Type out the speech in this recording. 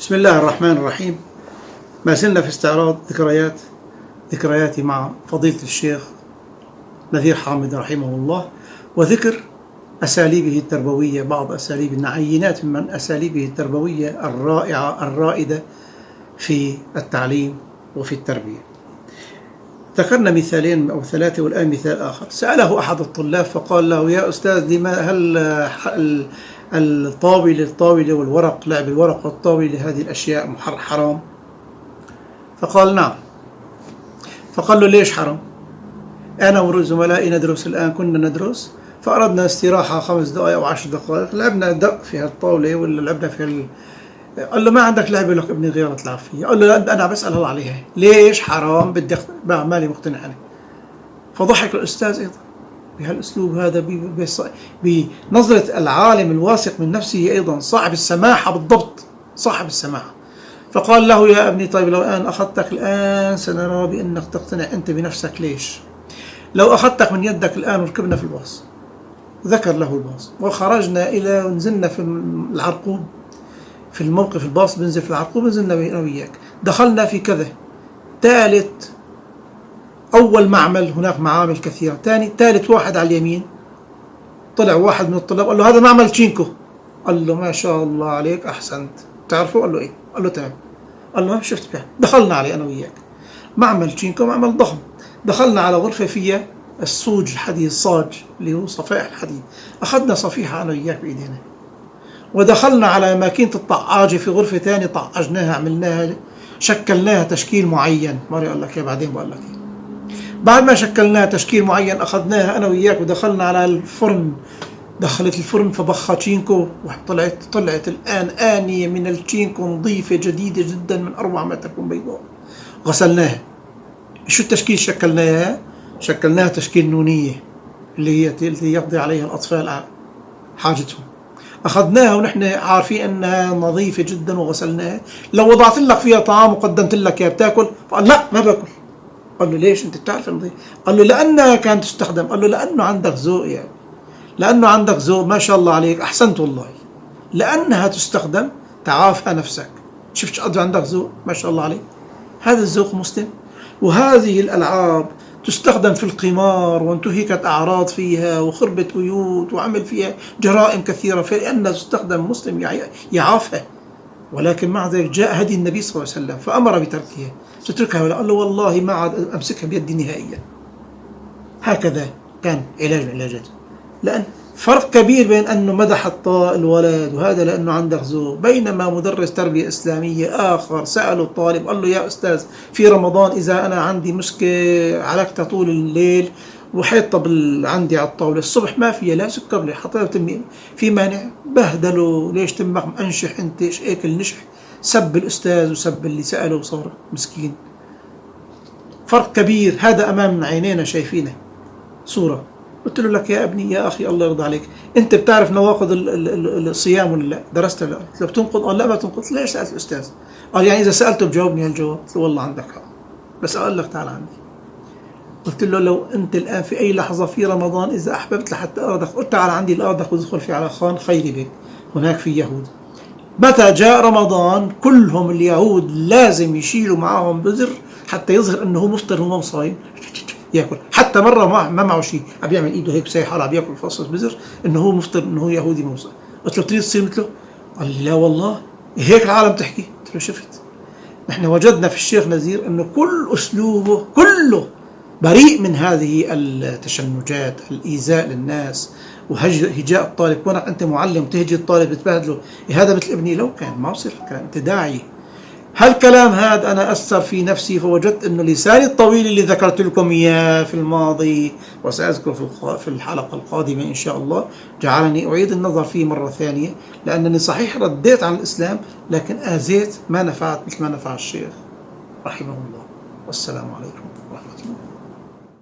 بسم الله الرحمن الرحيم. ما زلنا في استعراض ذكرياتي مع فضيلة الشيخ نذير حامد رحمه الله، وذكر أساليبه التربوية، بعض أساليب عينات من أساليبه التربوية الرائعة الرائدة في التعليم وفي التربية. ذكرنا مثالين أو ثلاثة، والآن مثال آخر. سأله أحد الطلاب فقال له: يا أستاذ، هل الطاولة والورق، لعب الورق والطاولة، هذه الأشياء حرام؟ فقال: نعم. فقال له: ليش حرام؟ أنا وزملائي ندرس الآن، كنا ندرس فأردنا استراحة 5 دقائق أو 10 دقائق، لعبنا دق في هالطاولة ولا لعبنا في قال له: ما عندك لعبة لك ابني غيرها تلعب فيها؟ قال له: لا، أنا بسأل الله عليها، ليش حرام؟ بدي مالي مقتنع أنا. فضحك الأستاذ أيضا بهالأسلوب هذا، بنظرة العالم الواثق من نفسه، أيضا صاحب السماحة، بالضبط صاحب السماحة. فقال له: يا ابني، طيب لو الآن أخذتك الآن سنرى بأنك تقتنع أنت بنفسك. ليش؟ لو أخذتك من يدك الآن وركبنا في الباص، ذكر له الباص، وخرجنا نزلنا في العرقوب، في الموقف الباص بنزل في العرقوب، نزلنا أنا وياك، دخلنا في كذا، ثالث أول معمل، هناك معامل كثيرة، ثالث واحد على اليمين، طلع واحد من الطلاب قال له: هذا معمل تشينكو. قال له: ما شاء الله عليك، أحسنت، تعرفه؟ قال له: إيه؟ قال له: تمام. قال له: شفت بها. دخلنا عليه أنا وياك، معمل تشينكو، معمل ضخم. دخلنا على غرفة فيها الصوج الحديد، صاج اللي هو صفائح الحديد، أخذنا صفيحة أنا وياك بإيدينا، ودخلنا على ماكينة الطعاجة في غرفة ثانية، طعجناها، عملناها، شكلناها تشكيل معين، مرة قال لك يا بعدين بقول لك إيه. بعد ما شكلناها تشكيل معين، أخذناها أنا وياك ودخلنا على الفرن، دخلت الفرن فبخها تشينكو، طلعت الآن آنية من التشينكو نظيفة جديدة جدا، من 4 ما تكون بيضاء. غسلناها. شو التشكيل شكلناها تشكيل نونية، اللي هي يقضي عليها الأطفال حاجتهم. أخذناها ونحن عارفين أنها نظيفة جدا وغسلناها. لو وضعت لك فيها طعام وقدمت لك يا بتاكل؟ فقال: لا، ما باكل. قال له: ليش؟ أنت بتعرف نظيف؟ قال له: لأنها كانت تستخدم. قال له: لأنه عندك ذوق، يعني لأنه عندك ذوق، ما شاء الله عليك، أحسنت والله، لأنها تستخدم تعافى نفسك. شفت قد عندك ذوق، ما شاء الله عليك. هذا الذوق مسلم. وهذه الألعاب تستخدم في القمار، وانتهكت أعراض فيها، وخربت بيوت، وعمل فيها جرائم كثيرة، لأنها تستخدم مسلم يعافى. ولكن مع ذلك جاء هدي النبي صلى الله عليه وسلم فأمر بتركها. تتركها ولا؟ قال له: والله ما عاد أمسكها بيدي نهائيا. هكذا كان علاج العلاجات. لأن فرق كبير بين أنه مدح الولد، وهذا لأنه عندك ذوق، بينما مدرس تربية إسلامية آخر سأله الطالب قال له: يا أستاذ، في رمضان إذا أنا عندي مسكة علقتها طول الليل وحيطة عندي على الطاولة الصبح ما فيها لا سكر لي، حطيتها تمي، في مانع؟ بهدله: ليش تمك أنشح أنت، إيش أكل نشح؟ سب الأستاذ وسب اللي سأله وصار مسكين. فرق كبير، هذا أمام عينينا شايفينه صورة. قلت له: لك يا ابني، يا أخي، الله يرضى عليك، أنت بتعرف نواقض الصيام ولا لا؟ درستها؟ لا. لو بتنقض؟ قال: لا، ما تنقض. ليش سألت الأستاذ؟ قال: يعني إذا سألته بجاوبني هالجواب. قلت له: والله عندك حق، بس أقول لك تعال عندي. قلت له: لو أنت الآن في أي لحظة في رمضان إذا أحببت لحتى أرضك، قلت تعال عندي الأرضك وادخل في على خان خيري بك، هناك في يهود. متى جاء رمضان كلهم اليهود لازم يشيلوا معهم بزر حتى يظهر أنه هو مفطر وهو صايم، ياكل. حتى مره ما معه شيء، عم يعمل ايده هيك بسيحه، عم ياكل فصص بزر، انه هو مفطر، انه هو يهودي موصى. قلت له: تريد تصير مثله؟ قال لي: لا والله، هيك العالم تحكي. قلت له: شفت، نحن وجدنا في الشيخ نذير انه كل اسلوبه كله بريء من هذه التشنجات، الايذاء للناس، وهجاء الطالب. كونك انت معلم تهجي الطالب تبهدله، هذا مثل ابني لو كان ما بصير الكلام، انت داعي. هالكلام هذا أنا أثر في نفسي، فوجدت أنه لساني الطويل اللي ذكرت لكم إياه في الماضي وسأذكر في الحلقة القادمة إن شاء الله، جعلني أعيد النظر فيه مرة ثانية، لأنني صحيح رديت عن الإسلام لكن آذيت، ما نفعت مثل ما نفع الشيخ رحمه الله. والسلام عليكم.